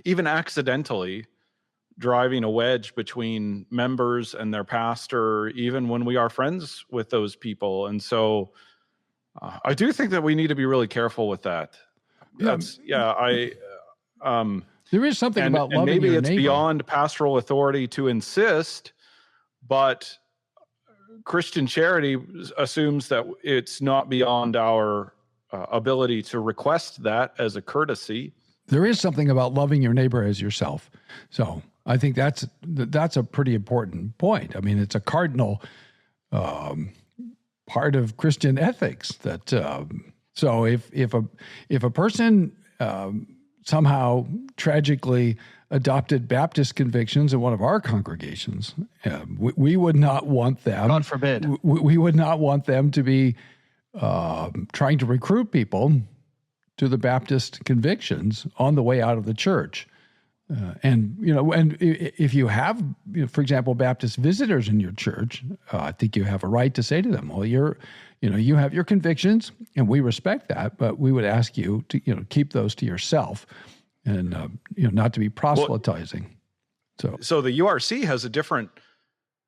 even accidentally driving a wedge between members and their pastor, even when we are friends with those people. And so I do think that we need to be really careful with that. There is something about loving maybe your it's neighbor. beyond pastoral authority to insist, but Christian charity assumes that it's not beyond our ability to request that as a courtesy. There is something about loving your neighbor as yourself. So I think that's a pretty important point. I mean, it's a cardinal part of Christian ethics. That so if a person somehow tragically adopted Baptist convictions in one of our congregations, we would not want them. God forbid. We would not want them to be trying to recruit people to the Baptist convictions on the way out of the church. And if you have, for example, Baptist visitors in your church, I think you have a right to say to them, well, you have your convictions and we respect that, but we would ask you to, keep those to yourself and, not to be proselytizing. So the URC has a different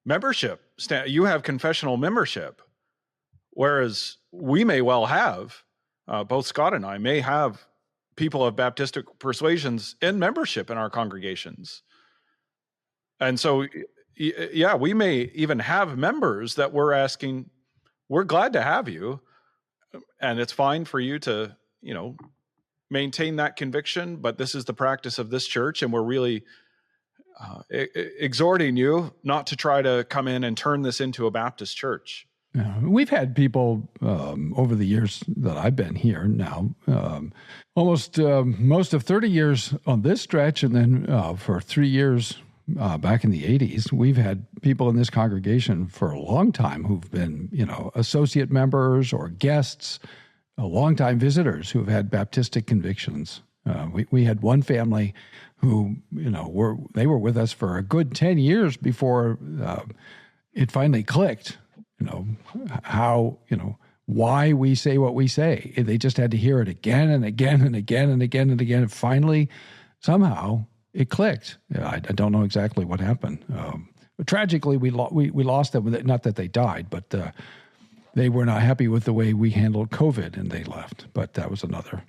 membership. You have confessional membership, whereas we may well have, both Scott and I may have people of Baptistic persuasions in membership in our congregations. And so, yeah, we may even have members that we're asking, we're glad to have you, and it's fine for you to, maintain that conviction, but this is the practice of this church, and we're really exhorting you not to try to come in and turn this into a Baptist church. Yeah, we've had people over the years that I've been here now, almost most of 30 years on this stretch, and then for 3 years back in the 80s, we've had people in this congregation for a long time who've been, associate members or guests, longtime visitors who've had Baptistic convictions. We had one family who, they were with us for a good 10 years before it finally clicked. How, why we say what we say. They just had to hear it again and again and again and again and again. And finally, somehow it clicked. I don't know exactly what happened. But tragically, we lost them. Not that they died, but they were not happy with the way we handled COVID and they left. But that was another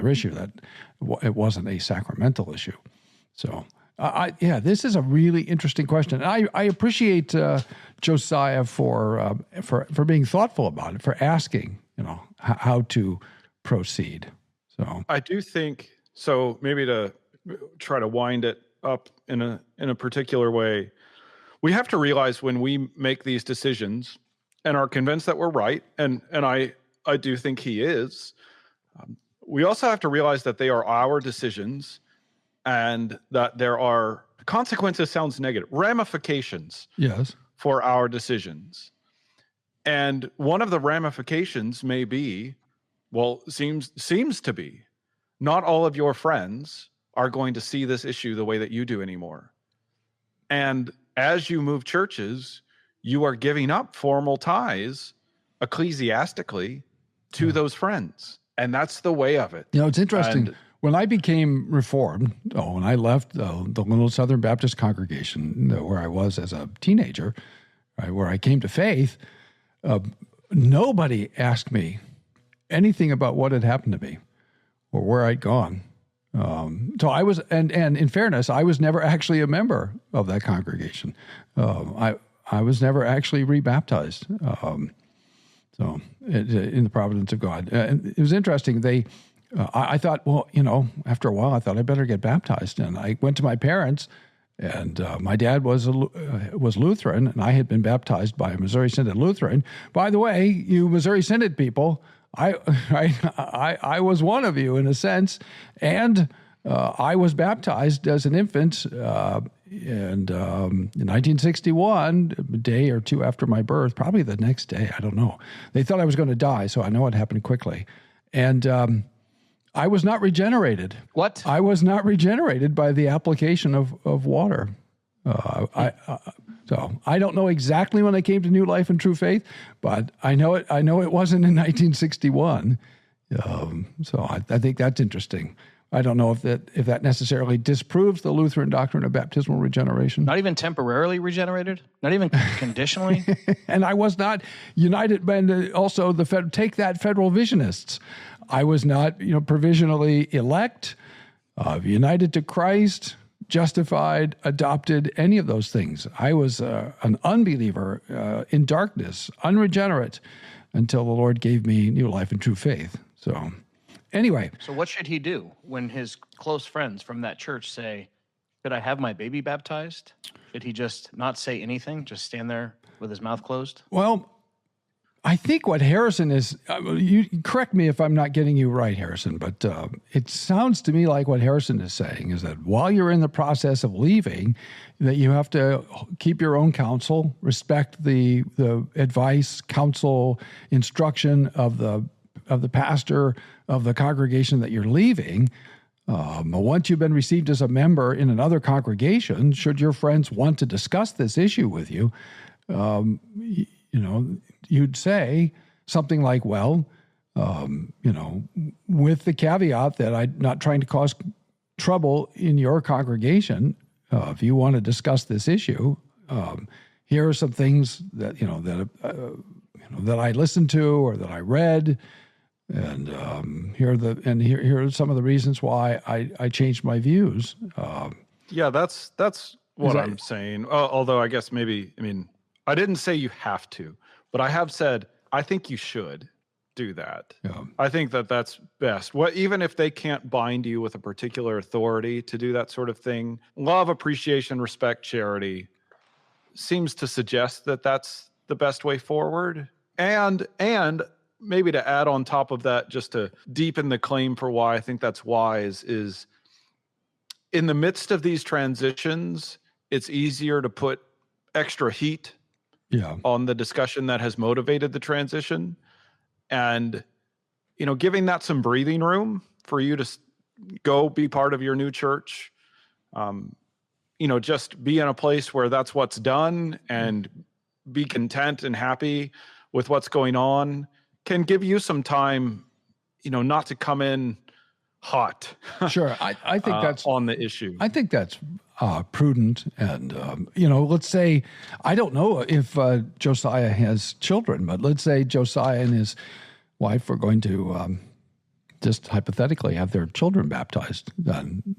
issue. That it wasn't a sacramental issue. So this is a really interesting question. I appreciate Josiah for being thoughtful about it, for asking, how to proceed. So I do think so. Maybe to try to wind it up in a particular way, we have to realize when we make these decisions and are convinced that we're right, and I do think he is. We also have to realize that they are our decisions, and that there are consequences. Sounds negative. Ramifications. Yes. For our decisions. And one of the ramifications may be, seems to be, not all of your friends are going to see this issue the way that you do anymore. And as you move churches, you are giving up formal ties ecclesiastically to those friends. And that's the way of it. It's interesting. When I became Reformed, when I left the little Southern Baptist congregation where I was as a teenager, right, where I came to faith, nobody asked me anything about what had happened to me or where I'd gone. So I was, and in fairness, I was never actually a member of that congregation. I was never actually rebaptized. So in the providence of God, and it was interesting. I thought, well, after a while, I thought I better get baptized. And I went to my parents, and my dad was Lutheran, and I had been baptized by a Missouri Synod Lutheran. By the way, you Missouri Synod people, I was one of you in a sense, and I was baptized as an infant, and in 1961, a day or two after my birth, probably the next day, I don't know. They thought I was going to die, so I know it happened quickly, and I was not regenerated. What? I was not regenerated by the application of water. So I don't know exactly when I came to new life and true faith, but I know it wasn't in 1961. So I think that's interesting. I don't know if that necessarily disproves the Lutheran doctrine of baptismal regeneration. Not even temporarily regenerated? Not even conditionally? And I was not united, and also take that federal visionists. I was not, provisionally elect, united to Christ, justified, adopted, any of those things. I was an unbeliever in darkness, unregenerate, until the Lord gave me new life and true faith. So anyway. So what should he do when his close friends from that church say, "Could I have my baby baptized?" Should he just not say anything, just stand there with his mouth closed? Well, I think what Harrison is, you correct me if I'm not getting you right, Harrison, but it sounds to me like what Harrison is saying is that while you're in the process of leaving, that you have to keep your own counsel, respect the advice, counsel, instruction of the pastor of the congregation that you're leaving. Once you've been received as a member in another congregation, should your friends want to discuss this issue with you, you'd say something like, well, with the caveat that I'm not trying to cause trouble in your congregation, if you want to discuss this issue, here are some things that, that I listened to or that I read, and here are some of the reasons why I changed my views. Yeah, that's what I'm saying. Although I guess I didn't say you have to, but I have said I think you should do that. Yeah. I think that's best. Even if they can't bind you with a particular authority to do that sort of thing, love, appreciation, respect, charity seems to suggest that that's the best way forward. And maybe to add on top of that, just to deepen the claim for why I think that's wise, is in the midst of these transitions, it's easier to put extra heat on the discussion that has motivated the transition, and giving that some breathing room for you to go be part of your new church, just be in a place where that's what's done and be content and happy with what's going on, can give you some time, not to come in hot. Sure. I think that's on the issue. I think that's prudent. And, let's say, I don't know if Josiah has children, but let's say Josiah and his wife are going to just hypothetically have their children baptized. Then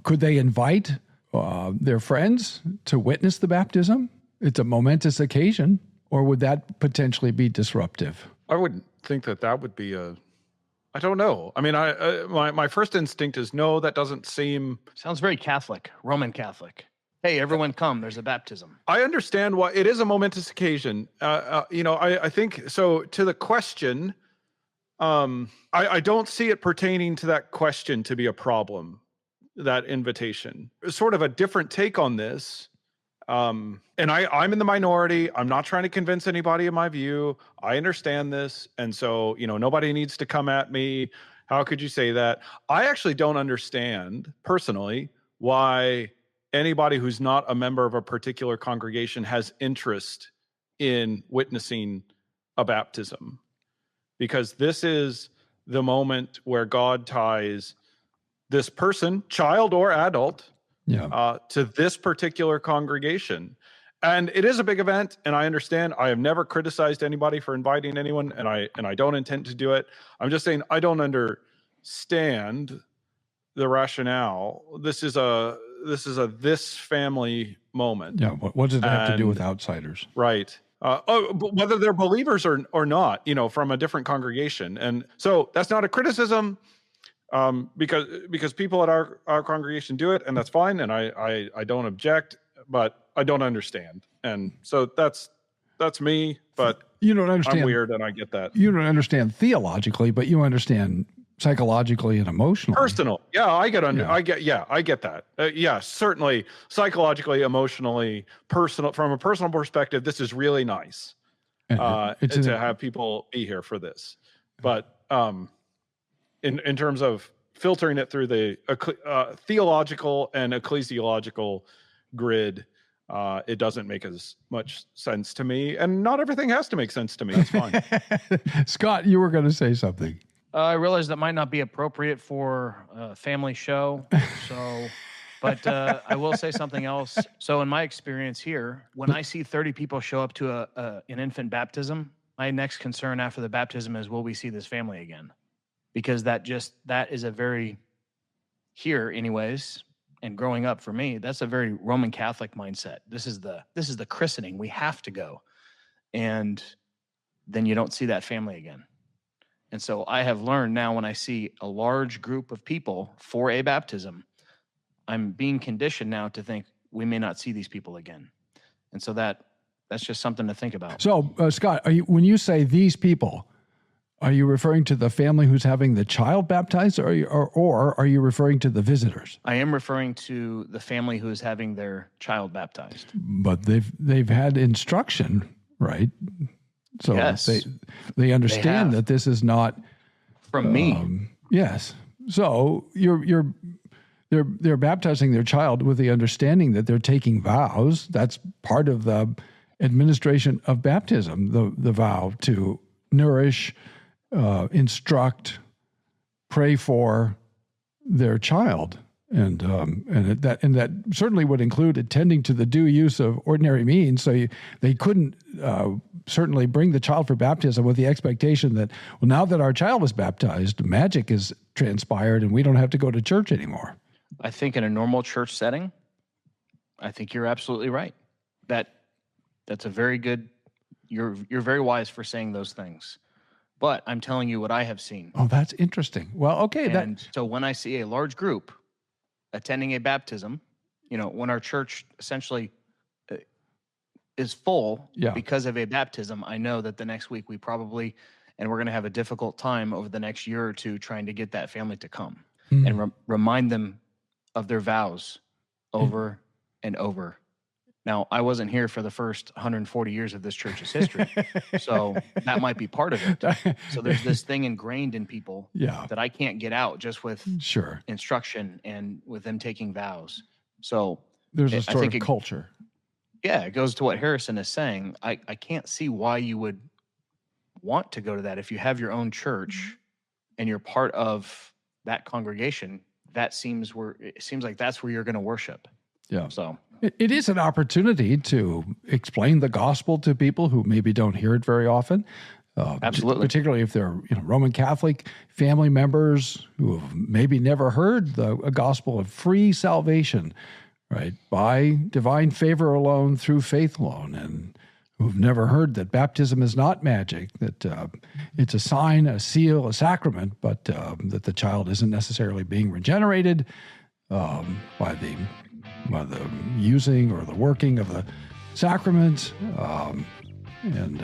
could they invite their friends to witness the baptism? It's a momentous occasion. Or would that potentially be disruptive? I wouldn't think that would be I don't know. I mean, my first instinct is no, that doesn't seem... Sounds very Catholic, Roman Catholic. Hey, everyone come, there's a baptism. I understand why it is a momentous occasion. I think, so to the question, I don't see it pertaining to that question to be a problem, that invitation. Sort of a different take on this. And I'm in the minority. I'm not trying to convince anybody of my view. I understand this. And so, nobody needs to come at me. How could you say that? I actually don't understand personally why anybody who's not a member of a particular congregation has interest in witnessing a baptism, because this is the moment where God ties this person, child or adult, to this particular congregation. And it is a big event, and I understand. I have never criticized anybody for inviting anyone, and I don't intend to do it. I'm just saying I don't understand the rationale. This is a this family moment. Yeah. What does it have to do with outsiders? Right. but whether they're believers or not, from a different congregation. And so that's not a criticism, because people at our congregation do it, and that's fine. And I don't object, but I don't understand. And so that's me, but you don't understand. I'm weird, and I get that. You don't understand theologically, but you understand psychologically and emotionally. Personal. Yeah, I get that. Yeah, certainly psychologically, emotionally, personal, from a personal perspective, this is really nice to have people be here for this. But in terms of filtering it through the theological and ecclesiological grid, it doesn't make as much sense to me, and not everything has to make sense to me. That's fine. Scott, you were going to say something. I realize that might not be appropriate for a family show, but I will say something else. So in my experience here, when I see 30 people show up to an infant baptism, my next concern after the baptism is, will we see this family again? Because that is a very, here anyways, and growing up for me, that's a very Roman Catholic mindset. This is the christening. We have to go. And then you don't see that family again. And so I have learned now, when I see a large group of people for a baptism, I'm being conditioned now to think we may not see these people again. And so that's just something to think about. So, Scott, when you say these people, are you referring to the family who's having the child baptized, or are you referring to the visitors? I am referring to the family who is having their child baptized. But they've had instruction, right? So yes, they understand that this is not from me. Yes. So they're baptizing their child with the understanding that they're taking vows. That's part of the administration of baptism, the vow to nourish, instruct, pray for their child. And that certainly would include attending to the due use of ordinary means. So they couldn't certainly bring the child for baptism with the expectation that, well, now that our child is baptized, magic is transpired and we don't have to go to church anymore. I think in a normal church setting, I think you're absolutely right. That's a very good. You're very wise for saying those things. But I'm telling you what I have seen. Oh, that's interesting. Well, okay. So when I see a large group attending a baptism, when our church essentially is full because of a baptism, I know that the next week we're going to have a difficult time over the next year or two trying to get that family to come and remind them of their vows over and over. Now, I wasn't here for the first 140 years of this church's history, so that might be part of it. So there's this thing ingrained in people that I can't get out just with instruction and with them taking vows. So there's a sort of culture. Yeah, it goes to what Harrison is saying. I can't see why you would want to go to that if you have your own church and you're part of that congregation. It seems like that's where you're going to worship. Yeah. So it is an opportunity to explain the gospel to people who maybe don't hear it very often. Absolutely. Particularly if they're Roman Catholic family members who have maybe never heard a gospel of free salvation, right, by divine favor alone, through faith alone, and who've never heard that baptism is not magic, that it's a sign, a seal, a sacrament, but that the child isn't necessarily being regenerated by the using or the working of the sacrament, and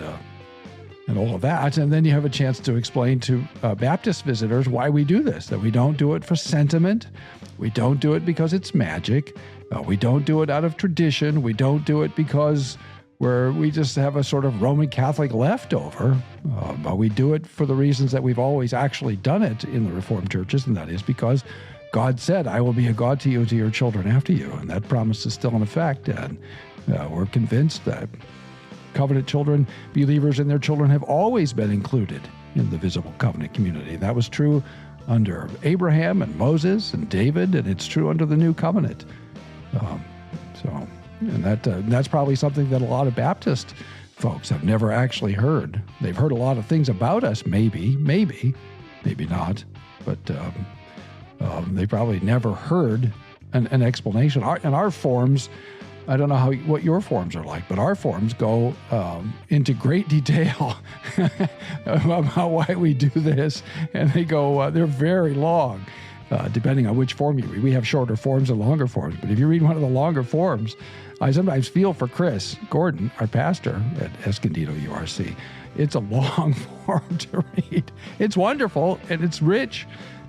all of that. And then you have a chance to explain to Baptist visitors why we do this, that we don't do it for sentiment. We don't do it because it's magic. We don't do it out of tradition. We don't do it because we just have a sort of Roman Catholic leftover. But we do it for the reasons that we've always actually done it in the Reformed churches, and that is because God said, I will be a God to you, to your children after you. And that promise is still in effect. And we're convinced that covenant children, believers and their children, have always been included in the visible covenant community. That was true under Abraham and Moses and David, and it's true under the new covenant. That's probably something that a lot of Baptist folks have never actually heard. They've heard a lot of things about us, maybe not, but they probably never heard an explanation. And our forms I don't know what your forms are like, but our forms go into great detail about why we do this, and they go. They're very long, depending on which form you read. We have shorter forms and longer forms, but if you read one of the longer forms, I sometimes feel for Chris Gordon, our pastor at Escondido URC. It's a long form to read. It's wonderful and it's rich,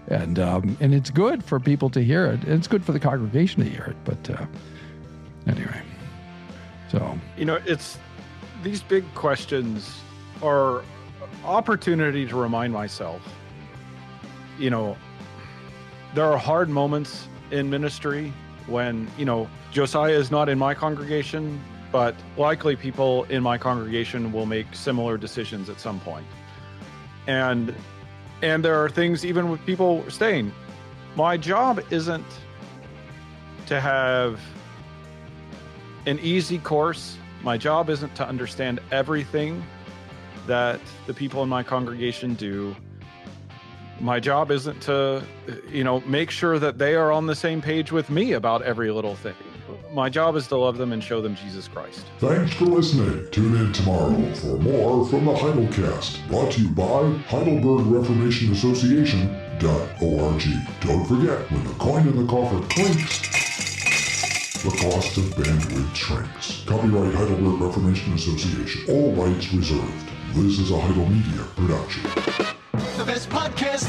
and it's good for people to hear it. It's good for the congregation to hear it. But anyway, so it's these big questions are opportunity to remind myself. There are hard moments in ministry when Josiah is not in my congregation, but likely people in my congregation will make similar decisions at some point. And there are things, even with people staying, my job isn't to have an easy course. My job isn't to understand everything that the people in my congregation do. My job isn't to, make sure that they are on the same page with me about every little thing. My job is to love them and show them Jesus Christ. Thanks for listening. Tune in tomorrow for more from the Heidelcast, brought to you by Heidelberg Reformation Association.org. Don't forget, when the coin in the coffer clinks, the cost of bandwidth shrinks. Copyright Heidelberg Reformation Association. All rights reserved. This is a Heidel Media production. The best podcast